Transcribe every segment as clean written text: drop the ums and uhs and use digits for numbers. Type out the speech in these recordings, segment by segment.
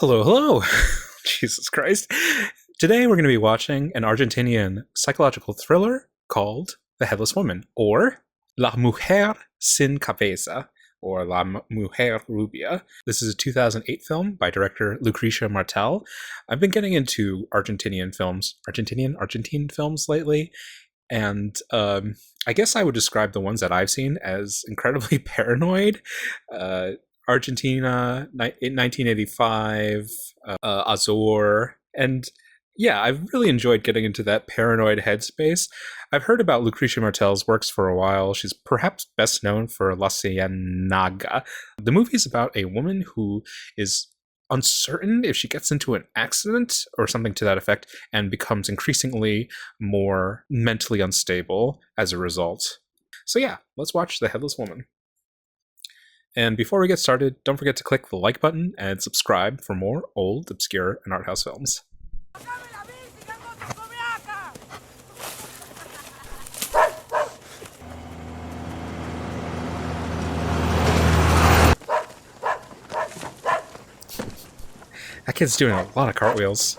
Hello, hello! Jesus Christ. Today we're going to be watching an Argentinian psychological thriller called The Headless Woman, or La Mujer Sin Cabeza, or La Mujer Rubia. This is a 2008 film by director Lucrecia Martel. I've been getting into Argentine films lately, and I guess I would describe the ones that I've seen as incredibly paranoid. Argentina, 1985, Azor, and yeah, I've really enjoyed getting into that paranoid headspace. I've heard about Lucrecia Martel's works for a while. She's perhaps best known for La Ciénaga. The movie is about a woman who is uncertain if she gets into an accident or something to that effect and becomes increasingly more mentally unstable as a result. So yeah, let's watch The Headless Woman. And before we get started, don't forget to click the like button and subscribe for more old, obscure, and art house films. That kid's doing a lot of cartwheels.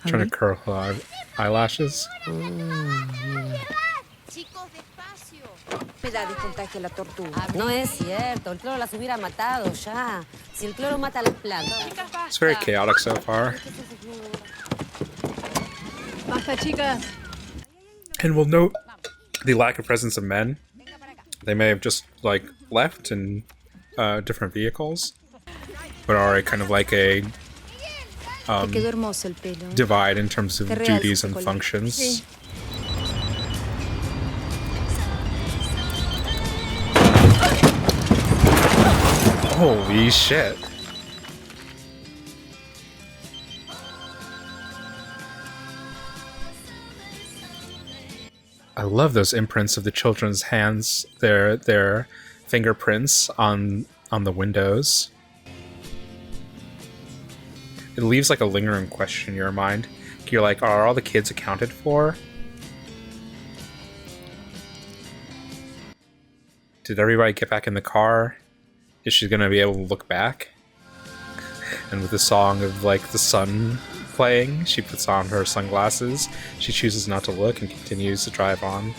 Trying to curl her eyelashes. No es cierto, el cloro las hubiera matado ya. Si el cloro mata las plantas. It's very chaotic so far. And we'll note the lack of presence of men. They may have just left in different vehicles, but are kind of like a divide in terms of duties and functions. Holy shit. I love those imprints of the children's hands, their fingerprints on the windows. It leaves like a lingering question in your mind. You're like, are all the kids accounted for? Did everybody get back in the car? Is she gonna be able to look back? And with the song of the sun playing, she puts on her sunglasses. She chooses not to look and continues to drive on.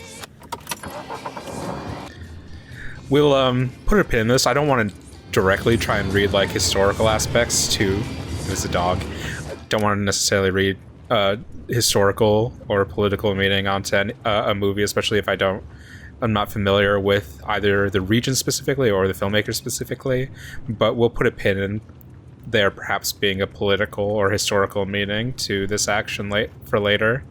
We'll put a pin in this. I don't want to directly try and read historical aspects to. There's a dog. Don't want to necessarily read historical or political meaning onto a movie, especially if I'm not familiar with either the region specifically or the filmmaker specifically. But we'll put a pin in there, perhaps being a political or historical meaning to this action for later.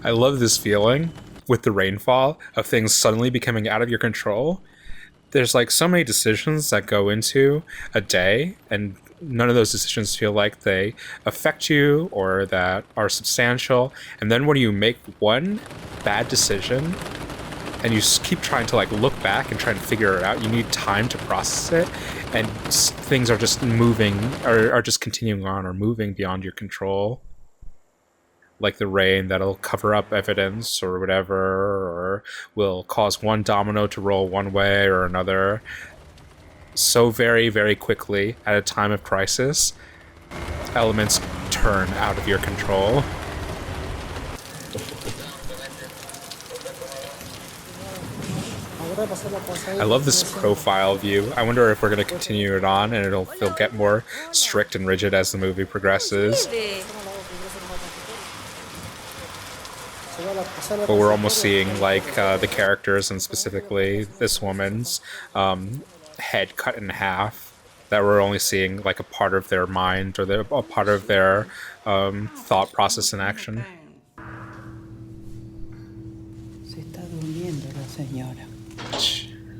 I love this feeling with the rainfall of things suddenly becoming out of your control. There's so many decisions that go into a day, and none of those decisions feel like they affect you or that are substantial. And then when you make one bad decision and you keep trying to look back and try and figure it out, you need time to process it, and things are just moving or are just continuing on or moving beyond your control. Like the rain that'll cover up evidence or whatever, or will cause one domino to roll one way or another. So very, very quickly, at a time of crisis, elements turn out of your control. I love this profile view. I wonder if we're going to continue it on and it'll get more strict and rigid as the movie progresses. But we're almost seeing the characters, and specifically this woman's head cut in half, that we're only seeing a part of their mind or a part of their thought process in action.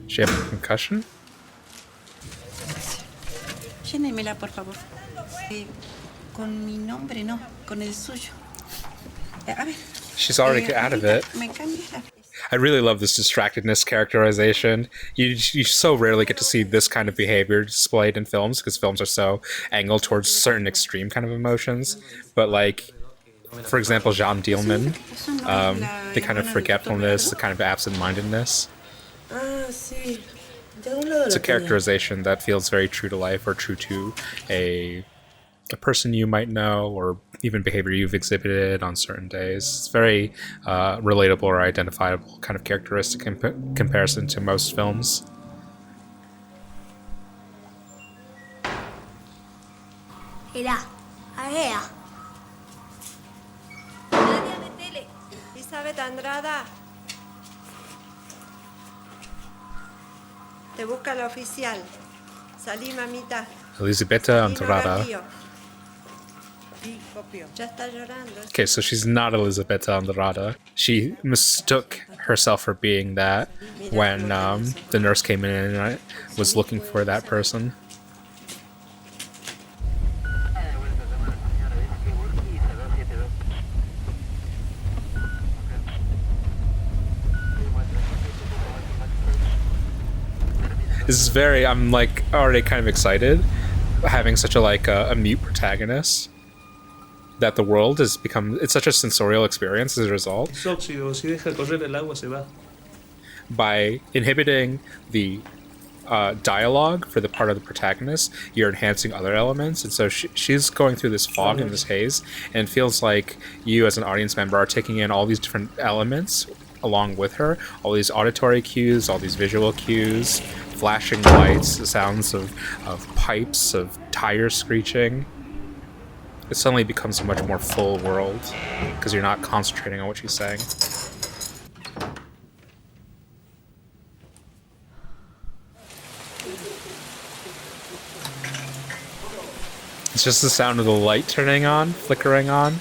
She have a concussion? Llénemela, por favor. Con mi nombre, no, con el suyo. A ver. She's already out of it. I really love this distractedness characterization. You so rarely get to see this kind of behavior displayed in films because films are so angled towards certain extreme kind of emotions. But like, for example, Jean Dielman, the kind of forgetfulness, the kind of absent-mindedness. It's a characterization that feels very true to life or true to a person you might know or even behavior you've exhibited on certain days. It's very relatable or identifiable kind of characteristic in comparison to most films. Era, Area. Nadia, metele. Elizabeth Andrada. Te busca la oficial. Salí, mamita. Elisabetta Andrada. Ya está llorando. Okay, so she's not Elisabetta Andrada. She mistook herself for being that when the nurse came in and was looking for that person. This is very, I'm like already kind of excited having such a mute protagonist, that the world has become, it's such a sensorial experience as a result. By inhibiting the dialogue for the part of the protagonist, you're enhancing other elements, and so she's going through this fog and this haze, and it feels like you as an audience member are taking in all these different elements along with her, all these auditory cues, all these visual cues, flashing lights, the sounds of pipes, of tires screeching. It suddenly becomes a much more full world because you're not concentrating on what she's saying. It's just the sound of the light turning on, flickering on.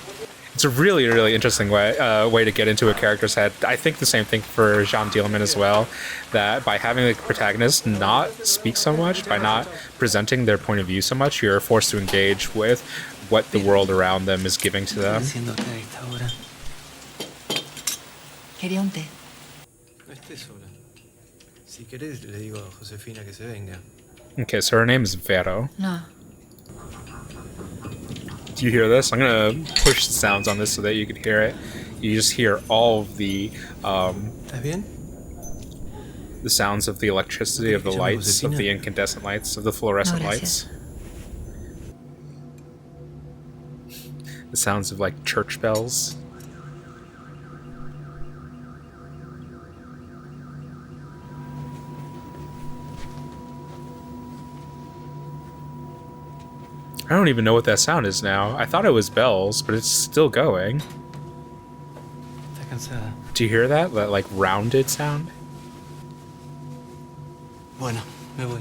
It's a really, really interesting way to get into a character's head. I think the same thing for Jean Dielman as well, that by having the protagonist not speak so much, by not presenting their point of view so much, you're forced to engage with what the world around them is giving to them. Quería un té. Okay, so her name is Vero. No. Do you hear this? I'm gonna push the sounds on this so that you can hear it. You just hear all of the sounds of the electricity, of the lights, of the incandescent lights, of the fluorescent lights. The sounds of like church bells. I don't even know what that sound is now. I thought it was bells, but it's still going. Do you hear that? That like rounded sound? Bueno, me voy.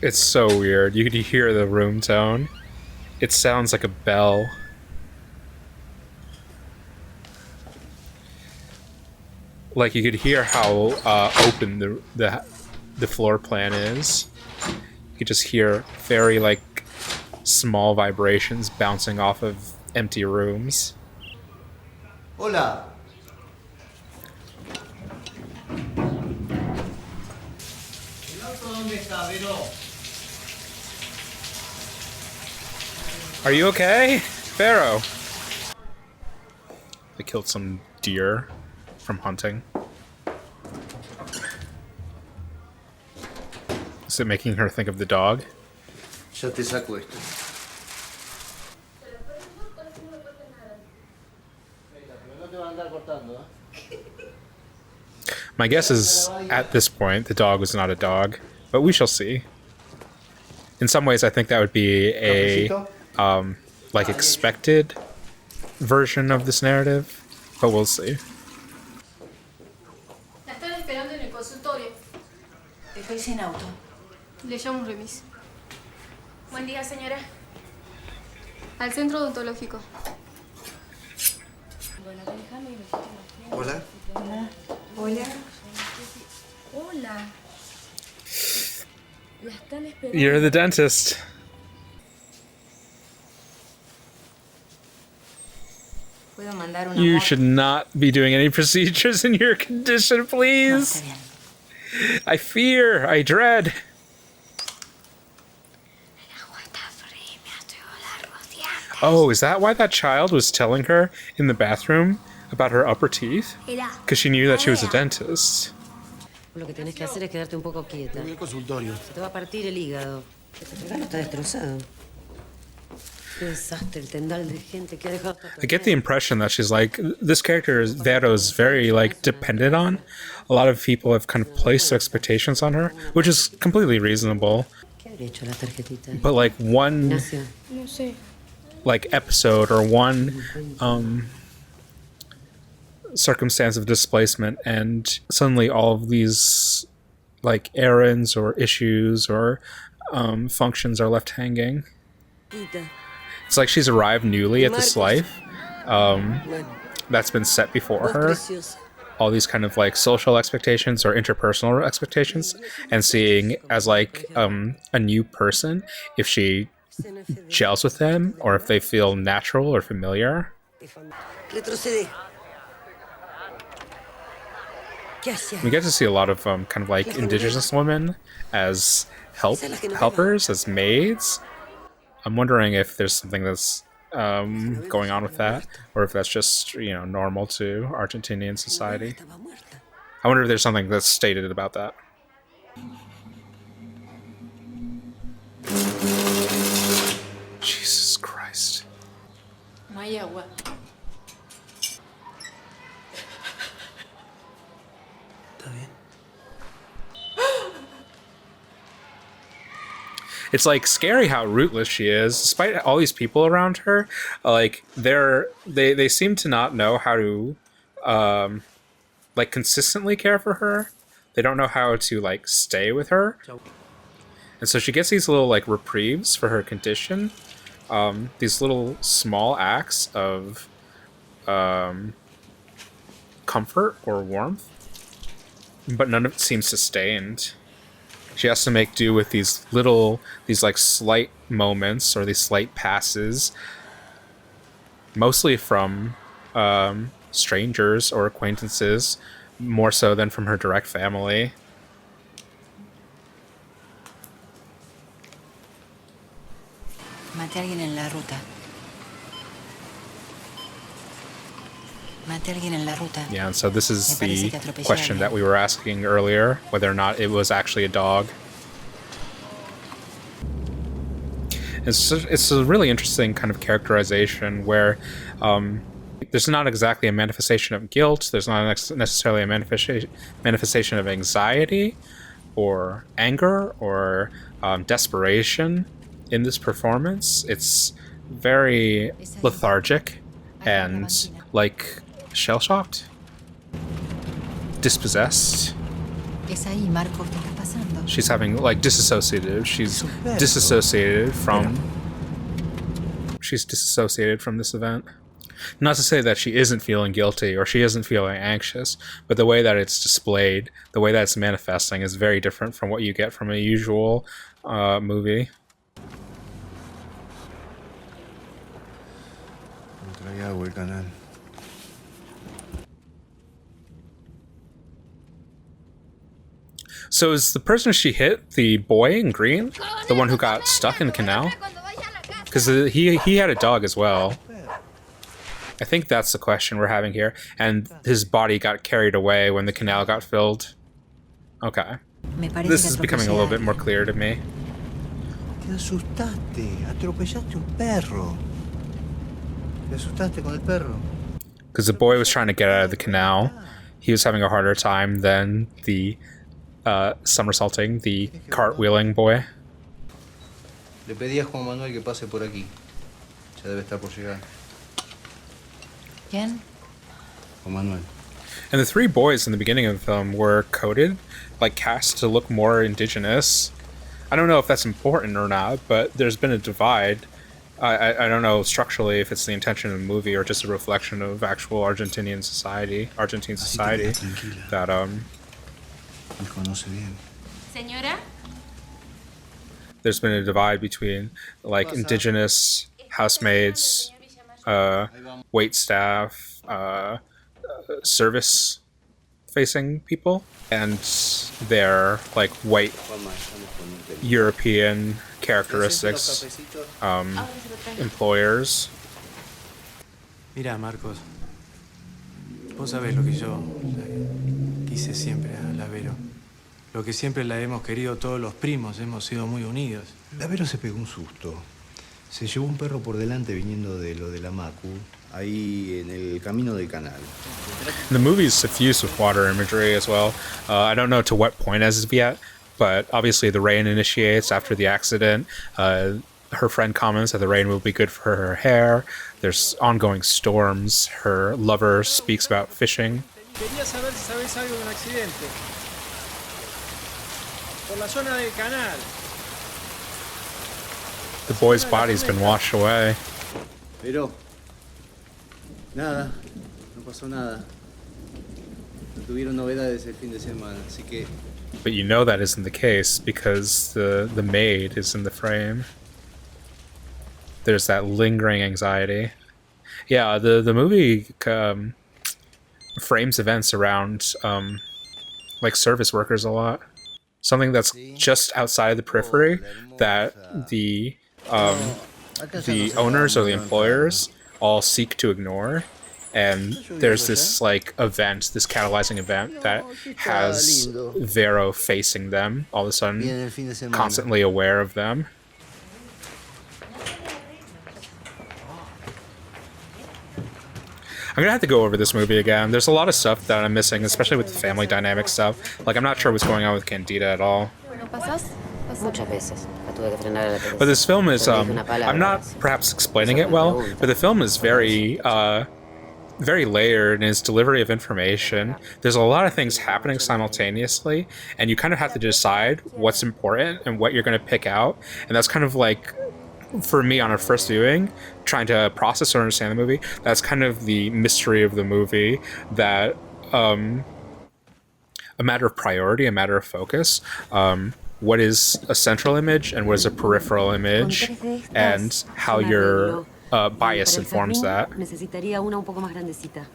It's so weird. You could hear the room tone. It sounds like a bell. Like you could hear how open the floor plan is. You could just hear very like small vibrations bouncing off of empty rooms. Hola. Are you okay? Vero. They killed some deer from hunting. Is it making her think of the dog? Ya te saco esto. My guess is, at this point, the dog was not a dog, but we shall see. In some ways, I think that would be a like expected version of this narrative, but we'll see. La están esperando en el consultorio. Estoy sin auto. Le llamo un remis. Buen día, señora. Al centro odontológico. Hola. Hola. Hola. You're the dentist. You should not be doing any procedures in your condition, please. I fear, I dread. Oh, is that why that child was telling her in the bathroom about her upper teeth? Because she knew that she was a dentist. Lo que tienes que hacer es quedarte un poco quieta. Voy al consultorio. Se te va a partir el hígado. Este regalo está destrozado. Qué desastre, el tendal de gente que ha dejado. I get the impression that she's like, this character is Vero is very like dependent on. A lot of people have kind of placed their expectations on her, which is completely reasonable. ¿Qué habré hecho la tarjetita? But like one Ignacio. No sé. like episode or one circumstance of displacement, and suddenly all of these like errands or issues or functions are left hanging. It's like she's arrived newly at this life that's been set before her. All these kind of like social expectations or interpersonal expectations, and seeing as like a new person if she gels with them or if they feel natural or familiar. We get to see a lot of kind of like indigenous women as helpers, as maids. I'm wondering if there's something that's going on with that, or if that's just, you know, normal to Argentinian society. I wonder if there's something that's stated about that. Jesus Christ. No hay agua. ¿Está bien? It's like scary how rootless she is, despite all these people around her. Like they seem to not know how to like consistently care for her. They don't know how to like stay with her, and so she gets these little like reprieves for her condition. These little small acts of comfort or warmth, but none of it seems sustained. She has to make do with these like slight moments or these slight passes, mostly from strangers or acquaintances, more so than from her direct family. Mate a alguien en la ruta. Mate a alguien en la ruta. Yeah, and so this is the question that we were asking earlier, whether or not it was actually a dog. It's a really interesting kind of characterization where there's not exactly a manifestation of guilt, there's not necessarily a manifestation of anxiety or anger or desperation in this performance. It's very lethargic and like shell-shocked, dispossessed. Es ahí, Marco, ¿qué está pasando? She's having like disassociated. She's disassociated from this event. Not to say that she isn't feeling guilty or she isn't feeling anxious, but the way that it's displayed, the way that it's manifesting is very different from what you get from a usual movie. So is the person she hit the boy in green? The one who got stuck in the canal? Because he had a dog as well. I think that's the question we're having here. And his body got carried away when the canal got filled. Okay. This is becoming a little bit more clear to me. Te asustaste, atropellaste un perro. Te asustaste con el perro. Because the boy was trying to get out of the canal. He was having a harder time than the somersaulting, the cartwheeling boy. Le pedí a Juan Manuel que pase por aquí. Ya debe estar por llegar. ¿Quién? Juan Manuel. And the three boys in the beginning of the film were coded, like cast to look more indigenous. I don't know if that's important or not, but there's been a divide. I don't know structurally if it's the intention of the movie or just a reflection of actual Argentine society that Me conoce bien. Señora, there's been a divide between like indigenous housemaids, wait staff, service facing people, and their like white European characteristics employers. Mira, Marcos, vos sabés lo que yo quise siempre a la Vero. Lo que siempre la hemos querido todos los primos, hemos sido muy unidos. La Vero se pegó un susto. Se llevó un perro por delante viniendo de lo de la Macu, ahí en el camino del canal. The movie is suffused with water imagery as well. I don't know to what point as of yet, but obviously the rain initiates after the accident. Her friend comments that the rain will be good for her hair. There's ongoing storms. Her lover speaks about fishing. Quería saber si sabés algo de un accidente. Por la zona del canal. The boy's body's been washed away. Pero nada, no pasó nada. No tuvieron novedades el fin de semana, así que. But you know that isn't the case because the maid is in the frame. There's that lingering anxiety. Yeah, the movie frames events around like service workers a lot. Something that's just outside the periphery that the owners or the employers all seek to ignore. And there's this like event, this catalyzing event that has Vero facing them all of a sudden, constantly aware of them. I'm gonna have to go over this movie again. There's a lot of stuff that I'm missing, especially with the family dynamic stuff. Like, I'm not sure what's going on with Candida at all. Muchas veces. La tuve que frenar a la Teresa. But this film is, Le dije una palabra. I'm not perhaps explaining it well, but the film is very, very layered in its delivery of information. There's a lot of things happening simultaneously, and you kind of have to decide what's important and what you're going to pick out. And that's kind of like, for me on a first viewing, trying to process or understand the movie, that's kind of the mystery of the movie, that a matter of priority, a matter of focus. What is a central image and what is a peripheral image, and how your bias informs that. Necesitaría una un poco más grandecita.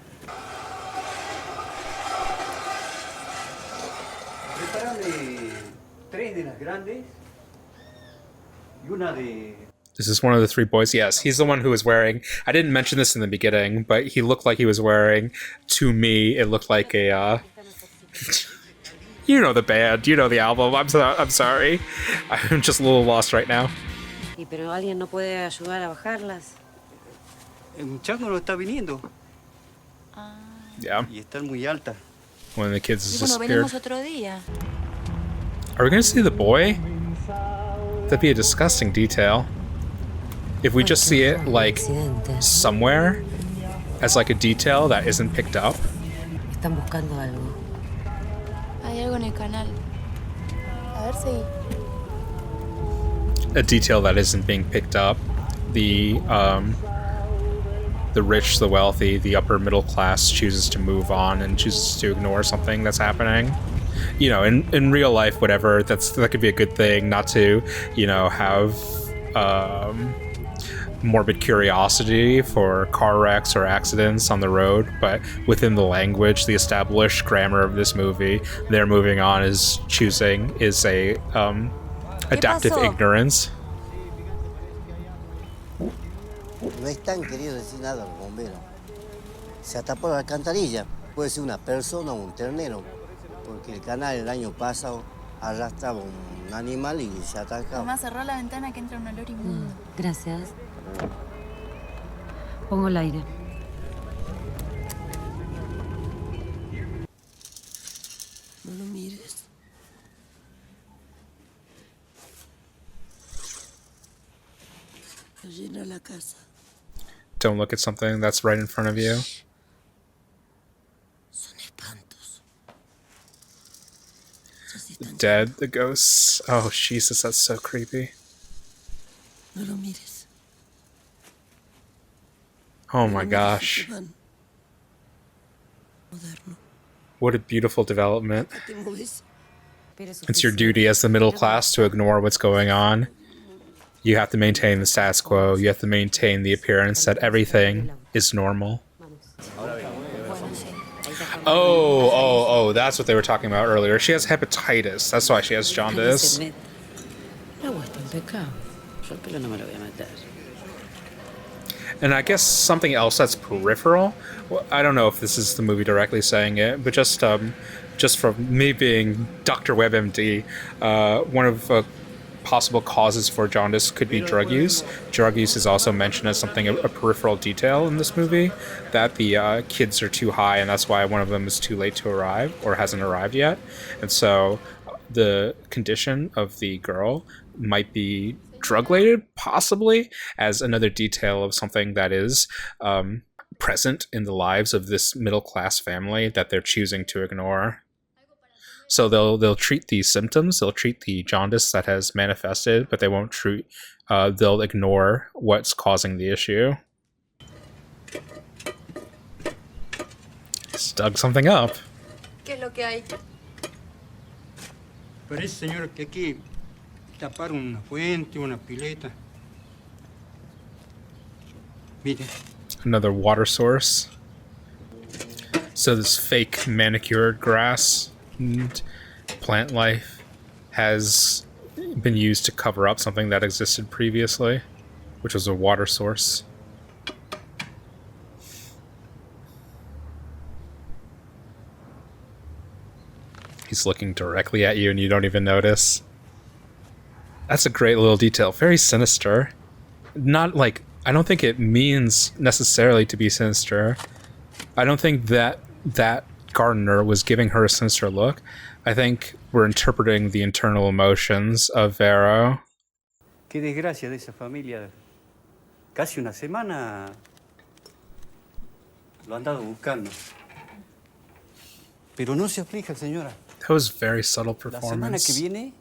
Prepárame 3 de las grandes y una de. This is one of the 3 boys. Yes, he's the one who was wearing, I didn't mention this in the beginning, but he looked like he was wearing, to me, it looked like a, you know the band, you know the album, I'm sorry. I'm just a little lost right now. Y pero alguien no puede ayudar a bajarlas. El chango no está viniendo. Yeah, Y están muy altas. one of the kids has Bueno, disappeared. venimos otro día. Are we gonna see the boy? That'd be a disgusting detail. If we just see it, like, somewhere, as like a detail that isn't picked up. Están buscando algo. Hay algo en el canal. A ver si. A detail that isn't being picked up. The rich, the wealthy, the upper middle class chooses to move on and chooses to ignore something that's happening. You know, in real life, whatever, that could be a good thing, not to, you know, have morbid curiosity for car wrecks or accidents on the road, but within the language, the established grammar of this movie, their moving on is a adaptive ignorance. No están queriendo decir nada los bomberos. Se atapó la alcantarilla. Puede ser una persona o un ternero, porque el canal el año pasado arrastraba un animal y se atascaba. Mamá, cerró la ventana que entra un olor inmundo. Gracias. Pongo el aire. No lo mires. Lo llena la casa. Don't look at something that's right in front of you. Son espantos. The dead, the ghosts. Oh, Jesus, that's so creepy. No lo mires. Oh my gosh. What a beautiful development. It's your duty as the middle class to ignore what's going on. You have to maintain the status quo. You have to maintain the appearance that everything is normal. Oh, that's what they were talking about earlier. She has hepatitis. That's why she has jaundice. El agua está impecable. Yo el pelo no me lo voy a meter. And I guess something else that's peripheral. Well, I don't know if this is the movie directly saying it, but just from me being Dr. WebMD, one of possible causes for jaundice could be drug use. Drug use is also mentioned as something a peripheral detail in this movie, that the kids are too high, and that's why one of them is too late to arrive or hasn't arrived yet. And so the condition of the girl might be drug-related, possibly, as another detail of something that is present in the lives of this middle-class family that they're choosing to ignore. So they'll treat these symptoms, they'll treat the jaundice that has manifested, but they won't treat, they'll ignore what's causing the issue. Just dug something up. ¿Qué es lo que hay? Parece, señora, que aquí taparon una fuente, una pileta. Mire. Another water source. So this fake manicured grass and plant life has been used to cover up something that existed previously, which was a water source. He's looking directly at you and you don't even notice. That's a great little detail. Very sinister. Not like, I don't think it means necessarily to be sinister. I don't think that gardener was giving her a sinister look. I think we're interpreting the internal emotions of Vero. Qué desgracia de esa familia. Casi una semana lo han dado buscando. Pero no se aflija, señora. That was very subtle La semana que performance. viene,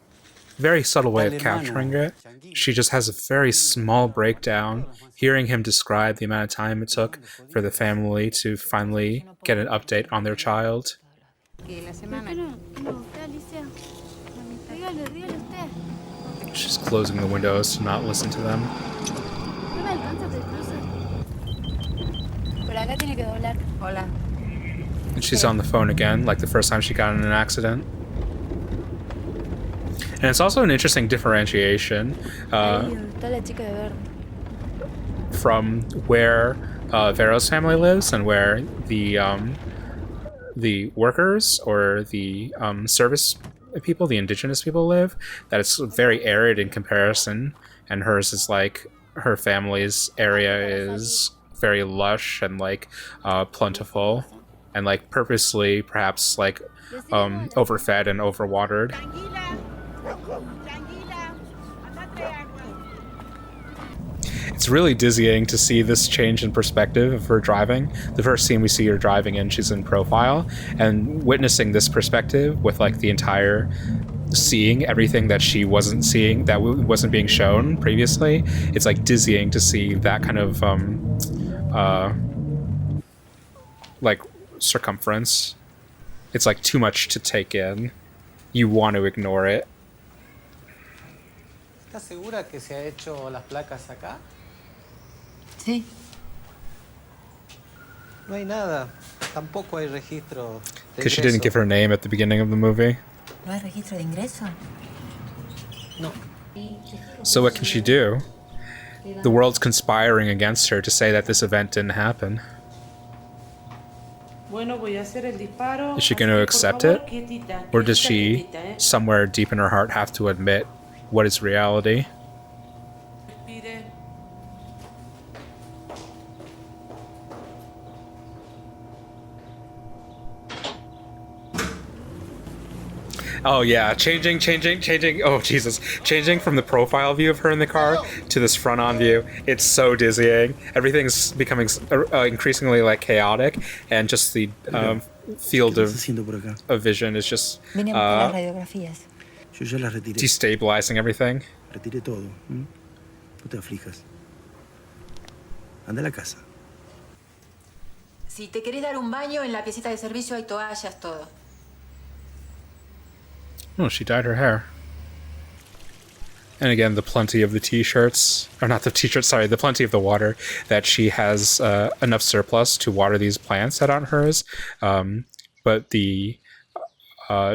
Very subtle way of capturing it. She just has a very small breakdown, hearing him describe the amount of time it took for the family to finally get an update on their child. She's closing the windows to not listen to them. And she's on the phone again, like the first time she got in an accident. And it's also an interesting differentiation from where Vero's family lives and where the workers or the service people, the indigenous people live, that it's very arid in comparison, and hers is like, her family's area is very lush and like plentiful and like purposely perhaps like overfed and overwatered. It's really dizzying to see this change in perspective of her driving. The first scene we see her driving in, she's in profile, and witnessing this perspective with like the entire seeing everything that she wasn't seeing, that wasn't being shown previously. It's like dizzying to see that kind of like circumference. It's like too much to take in. You want to ignore it. ¿Estás segura que se ha hecho las placas acá? Sí. No hay nada. Tampoco hay registro de Because she didn't give her name at the beginning of the movie. ¿No hay registro de ingreso? No. So what can she do? The world's conspiring against her to say that this event didn't happen. Is she going to accept it? Or does she, somewhere deep in her heart, have to admit what is reality? Oh yeah, changing. Oh Jesus, changing from the profile view of her in the car to this front-on view. It's so dizzying. Everything's becoming increasingly like chaotic, and just the field of vision is just destabilizing everything. Retiré todo. No te aflijas. Anda a la casa. Si te querés dar un baño, en la piecita de servicio hay toallas, todo. Oh, she dyed her hair. And again, the plenty of the t-shirts, or not the t-shirts, sorry, the plenty of the water that she has enough surplus to water these plants that aren't hers. But the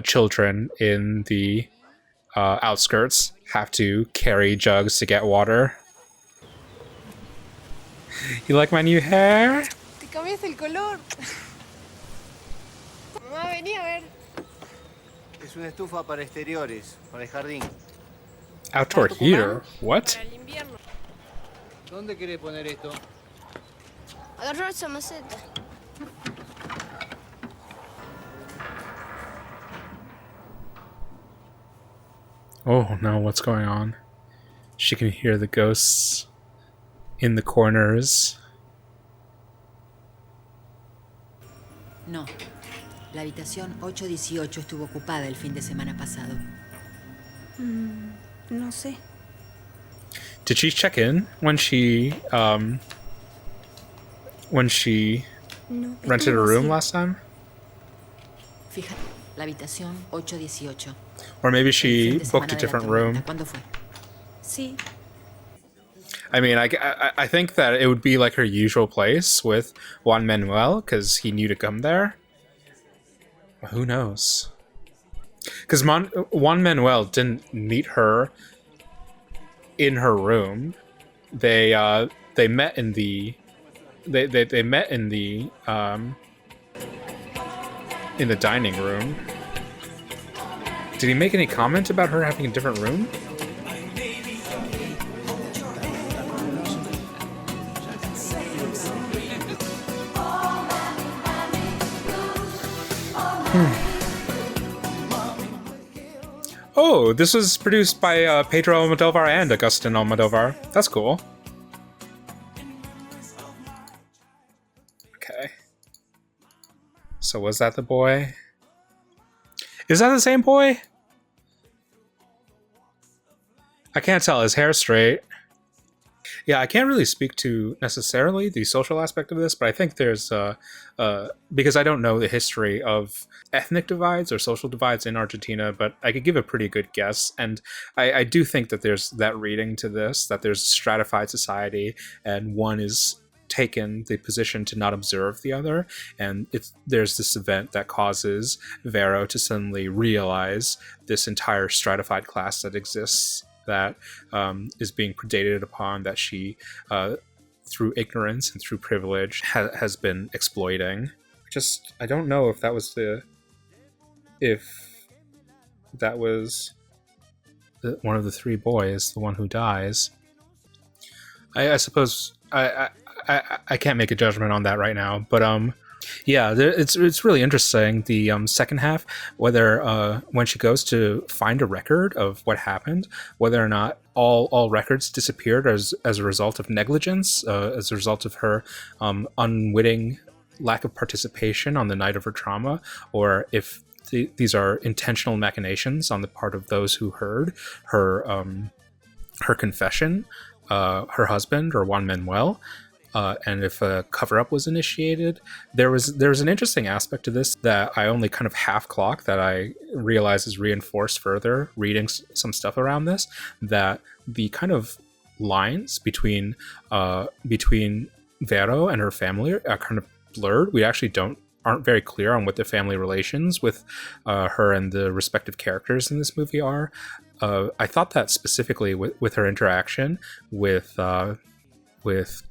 children in the outskirts have to carry jugs to get water. You like my new hair? Te cambiaste el color. Mamá, vení a ver. Es una estufa para exteriores, para el jardín. Outdoor heater? What? Para el invierno. ¿Dónde querés poner esto? Agarrar esa maceta. Oh no, what's going on? She can hear the ghosts in the corners. No. La habitación 818 estuvo ocupada el fin de semana pasado. No sé. Did she check in when she No, rented a estuvo room vacío. last time? Fíjate, la habitación 818. Or maybe El she fin de booked a semana de la different tormenta. room. ¿Cuándo fue? Sí. I mean, I think that it would be like her usual place with Juan Manuel, because he knew to come there. Who knows? Because Juan Manuel didn't meet her in her room. They met in the they met in the dining room. Did he make any comment about her having a different room? Oh, this was produced by Pedro Almodovar and Agustin Almodovar. That's cool. Okay. So was that the boy? Is that the same boy? I can't tell. His hair's straight. Yeah, I can't really speak to necessarily the social aspect of this, but I think there's because I don't know the history of ethnic divides or social divides in Argentina, but I could give a pretty good guess, and I do think that there's that reading to this, that there's a stratified society, and one is taken the position to not observe the other, and there's this event that causes Vero to suddenly realize this entire stratified class that exists, that is being predated upon, that she, through ignorance and through privilege, has been exploiting. I don't know if that was one of the three boys, the one who dies. I suppose I can't make a judgment on that right now, but yeah, it's really interesting, the second half, whether when she goes to find a record of what happened, whether or not all records disappeared as a result of negligence, as a result of her unwitting lack of participation on the night of her trauma, or if these are intentional machinations on the part of those who heard her confession, her husband, or Juan Manuel. And if a cover-up was initiated. There was an interesting aspect to this that I only kind of half-clocked, that I realize is reinforced further reading some stuff around this, that the kind of lines between Vero and her family are kind of blurred. We actually aren't very clear on what the family relations with her and the respective characters in this movie are. I thought that specifically with her interaction with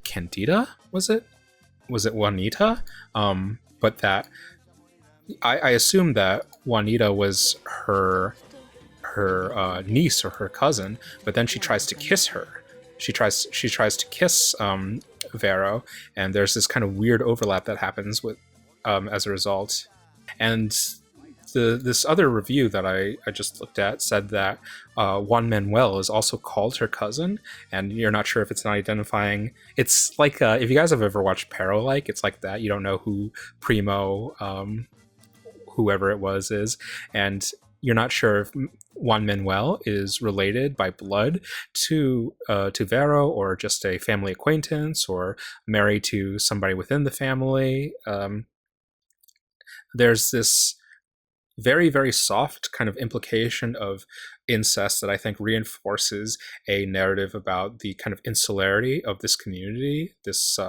Candida, was it Juanita? But that I assumed that Juanita was her niece or her cousin, but then she tries to kiss her. She tries to kiss Vero, and there's this kind of weird overlap that happens with as a result. And this other review that I just looked at said that Juan Manuel is also called her cousin, and you're not sure if it's not identifying. It's like if you guys have ever watched Pero, like, it's like that. You don't know who Primo, whoever it was, is, and you're not sure if Juan Manuel is related by blood to Vero, or just a family acquaintance, or married to somebody within the family. There's this very, very soft kind of implication of incest that I think reinforces a narrative about the kind of insularity of this community, this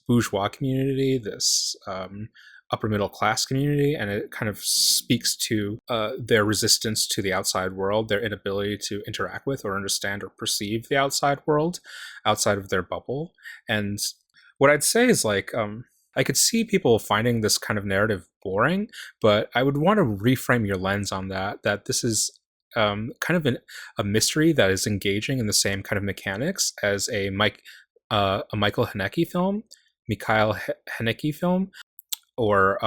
bourgeois community, this upper middle class community, and it kind of speaks to their resistance to the outside world, their inability to interact with or understand or perceive the outside world outside of their bubble. And what I'd say is like, I could see people finding this kind of narrative boring, but I would want to reframe your lens on that this is kind of a mystery that is engaging in the same kind of mechanics as a Michael Haneke film, Mikhail Haneke film, or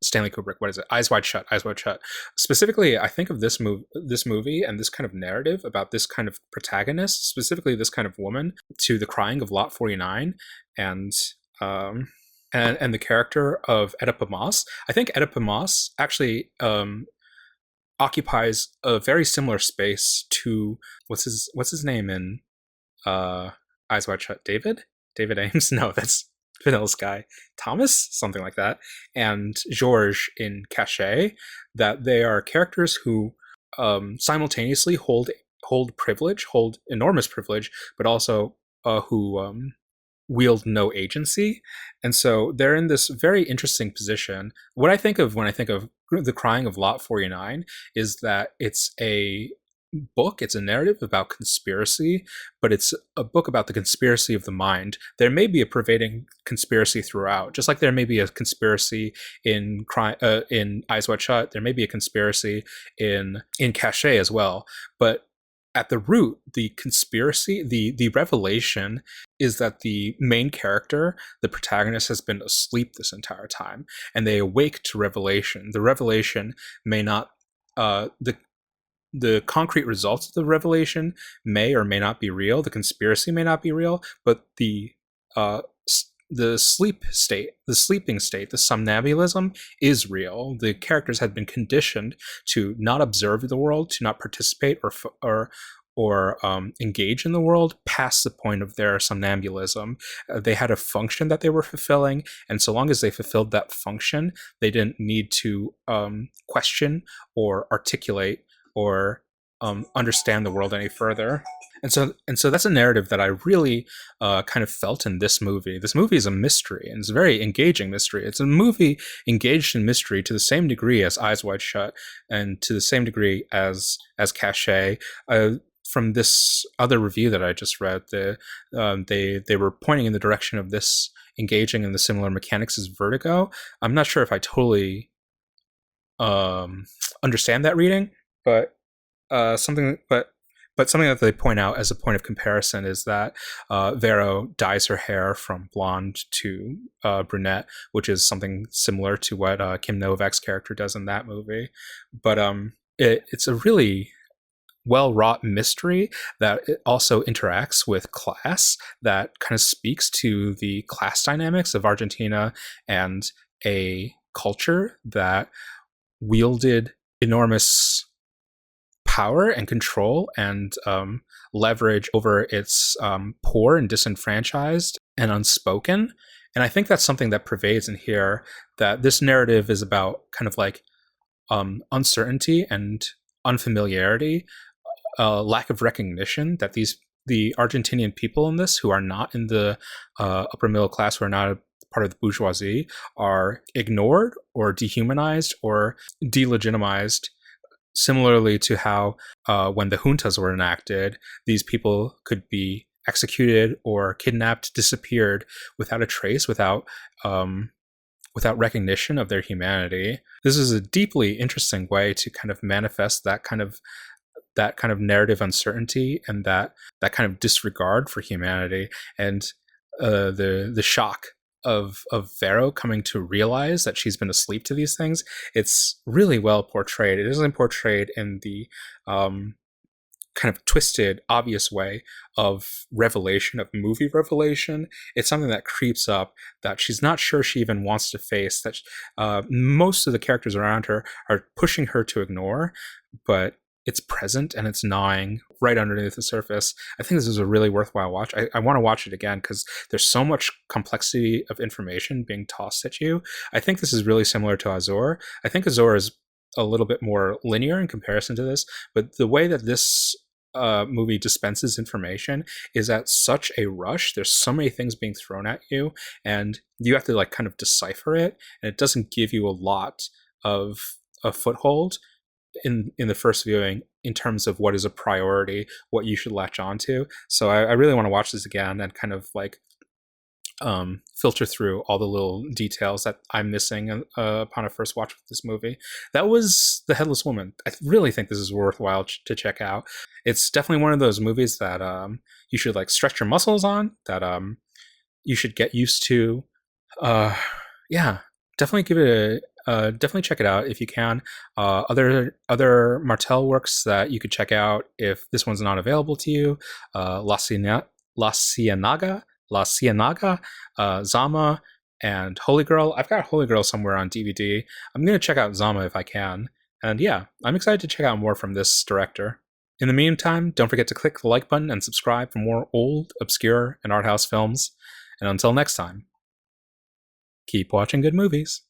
Stanley Kubrick. What is it? Eyes Wide Shut. Eyes Wide Shut. Specifically, I think of this movie and this kind of narrative about this kind of protagonist, specifically this kind of woman, to The Crying of Lot 49, and the character of Oedipus Moss. I think Oedipus Moss actually occupies a very similar space to what's his name in Eyes Wide Shut? David Ames? No, that's Vanilla Sky. Thomas? Something like that. And Georges in Cachet, that they are characters who simultaneously hold privilege, hold enormous privilege, but also who wield no agency. And so they're in this very interesting position. What I think of when I think of The Crying of Lot 49 is that it's a book, it's a narrative about conspiracy, but it's a book about the conspiracy of the mind. There may be a pervading conspiracy throughout, just like there may be a conspiracy in Eyes Wide Shut, there may be a conspiracy in Cachet as well. But at the root, the conspiracy, the revelation is that the main character, the protagonist, has been asleep this entire time, and they awake to revelation. The revelation may not, the concrete results of the revelation may or may not be real. The conspiracy may not be real, but the sleeping state, the somnambulism is real. The characters had been conditioned to not observe the world, to not participate or engage in the world past the point of their somnambulism. They had a function that they were fulfilling, and so long as they fulfilled that function, they didn't need to question or articulate or understand the world any further. And so that's a narrative that I really kind of felt in this movie. This movie is a mystery, and it's a very engaging mystery. It's a movie engaged in mystery to the same degree as Eyes Wide Shut, and to the same degree as Cachet. From this other review that I just read, they were pointing in the direction of this engaging in the similar mechanics as Vertigo. I'm not sure if I totally understand that reading, but something that they point out as a point of comparison is that Vero dyes her hair from blonde to brunette, which is something similar to what Kim Novak's character does in that movie. But it's a really well-wrought mystery that it also interacts with class, that kind of speaks to the class dynamics of Argentina and a culture that wielded enormous power and control and leverage over its poor and disenfranchised and unspoken. And I think that's something that pervades in here, that this narrative is about kind of like uncertainty and unfamiliarity, lack of recognition, that the Argentinian people in this, who are not in the upper middle class, who are not a part of the bourgeoisie, are ignored or dehumanized or delegitimized, similarly to how when the juntas were enacted, these people could be executed or kidnapped, disappeared without a trace, without recognition of their humanity. This is a deeply interesting way to kind of manifest that kind of narrative uncertainty and that kind of disregard for humanity, and the shock of Vero coming to realize that she's been asleep to these things. It's really well portrayed. It isn't portrayed in the kind of twisted, obvious way of revelation, of movie revelation. It's something that creeps up, that she's not sure she even wants to face, that most of the characters around her are pushing her to ignore, but it's present and it's gnawing right underneath the surface. I think this is a really worthwhile watch. I want to watch it again because there's so much complexity of information being tossed at you. I think this is really similar to Azor. I think Azor is a little bit more linear in comparison to this, but the way that this movie dispenses information is at such a rush. There's so many things being thrown at you, and you have to like kind of decipher it, and it doesn't give you a lot of a foothold in the first viewing in terms of what is a priority, what you should latch onto. So I really want to watch this again and kind of like filter through all the little details that I'm missing upon a first watch of this movie. That was The Headless Woman. I really think this is worthwhile to check out. It's definitely one of those movies that you should like stretch your muscles on, that you should get used to. Yeah, definitely give it a definitely check it out if you can. Other Martel works that you could check out if this one's not available to you: La Ciénaga, Zama, and Holy Girl. I've got Holy Girl somewhere on DVD. I'm going to check out Zama if I can. And yeah, I'm excited to check out more from this director. In the meantime, don't forget to click the like button and subscribe for more old, obscure, and art house films. And until next time, keep watching good movies.